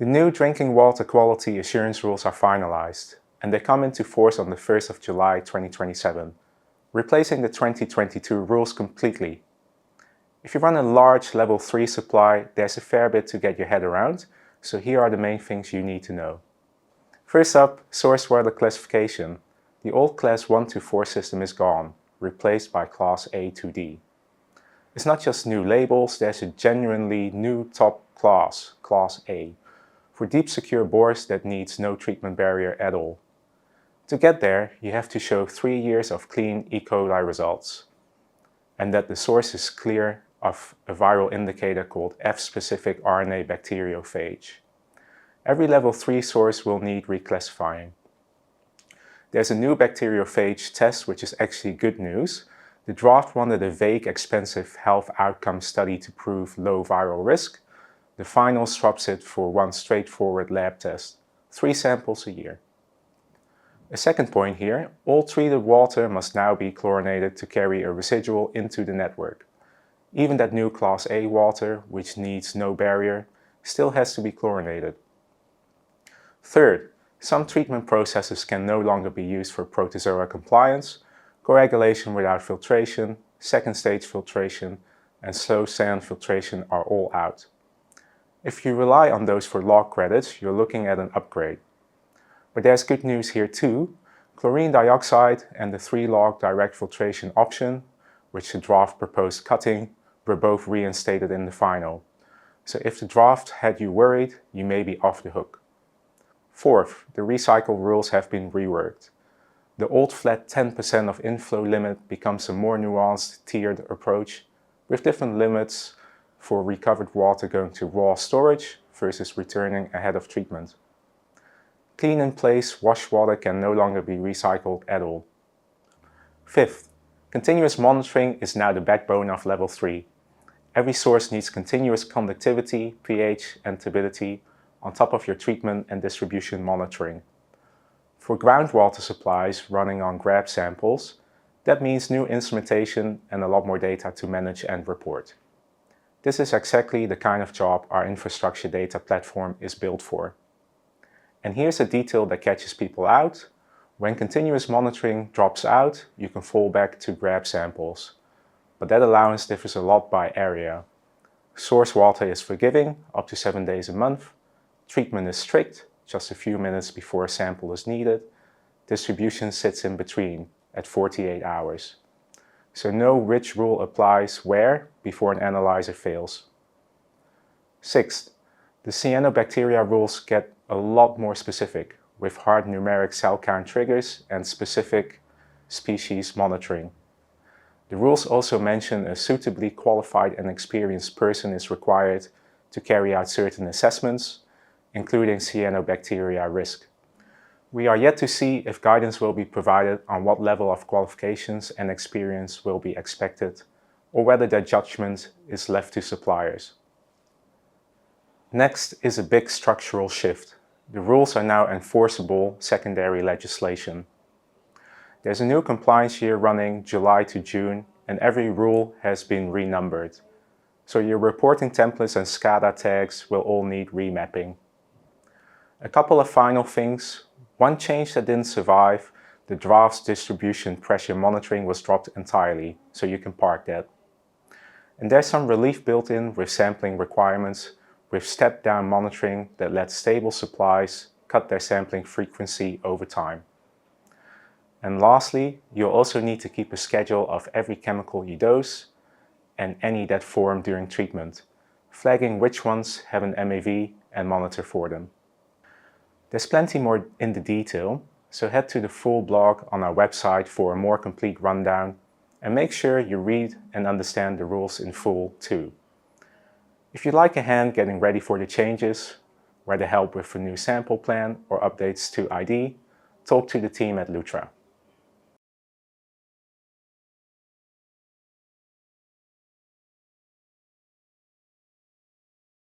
The new drinking water quality assurance rules are finalized, and they come into force on the 1st of July 2027, replacing the 2022 rules completely. If you run a large level 3 supply, there's a fair bit to get your head around, so here are the main things you need to know. First up, source water classification. The old class 1 to 4 system is gone, replaced by class A to D. It's not just new labels, there's a genuinely new top class, class A, for deep secure bores that needs no treatment barrier at all. To get there, you have to show 3 years of clean E. coli results, and that the source is clear of a viral indicator called F-specific RNA bacteriophage. Every level 3 source will need reclassifying. There's a new bacteriophage test, which is actually good news. The draft wanted a vague, expensive health outcome study to prove low viral risk. The final swaps it for one straightforward lab test, 3 samples a year. A second point here, all treated water must now be chlorinated to carry a residual into the network. Even that new class A water, which needs no barrier, still has to be chlorinated. Third, some treatment processes can no longer be used for protozoa compliance. Coagulation without filtration, second stage filtration, and slow sand filtration are all out. If you rely on those for log credits, you're looking at an upgrade. But there's good news here too. Chlorine dioxide and the 3-log direct filtration option, which the draft proposed cutting, were both reinstated in the final. So if the draft had you worried, you may be off the hook. Fourth, the recycle rules have been reworked. The old flat 10% of inflow limit becomes a more nuanced, tiered approach with different limits for recovered water going to raw storage versus returning ahead of treatment. Clean in place wash water can no longer be recycled at all. Fifth, continuous monitoring is now the backbone of level 3. Every source needs continuous conductivity, pH, and turbidity on top of your treatment and distribution monitoring. For groundwater supplies running on grab samples, that means new instrumentation and a lot more data to manage and report. This is exactly the kind of job our infrastructure data platform is built for. And here's a detail that catches people out. When continuous monitoring drops out, you can fall back to grab samples. But that allowance differs a lot by area. Source water is forgiving, up to 7 days a month. Treatment is strict, just a few minutes before a sample is needed. Distribution sits in between, at 48 hours. So no rich rule applies where before an analyzer fails. Sixth, the cyanobacteria rules get a lot more specific, with hard numeric cell count triggers and specific species monitoring. The rules also mention a suitably qualified and experienced person is required to carry out certain assessments, including cyanobacteria risk. We are yet to see if guidance will be provided on what level of qualifications and experience will be expected, or whether their judgment is left to suppliers. Next is a big structural shift. The rules are now enforceable secondary legislation. There's a new compliance year running July to June, and every rule has been renumbered. So your reporting templates and SCADA tags will all need remapping. A couple of final things. One change that didn't survive, the draft's distribution pressure monitoring was dropped entirely, so you can park that. And there's some relief built in with sampling requirements, with step-down monitoring that lets stable supplies cut their sampling frequency over time. And lastly, you'll also need to keep a schedule of every chemical you dose and any that form during treatment, flagging which ones have an MAV and monitor for them. There's plenty more in the detail, so head to the full blog on our website for a more complete rundown, and make sure you read and understand the rules in full too. If you'd like a hand getting ready for the changes, whether help with a new sample plan or updates to ID, talk to the team at Lutra.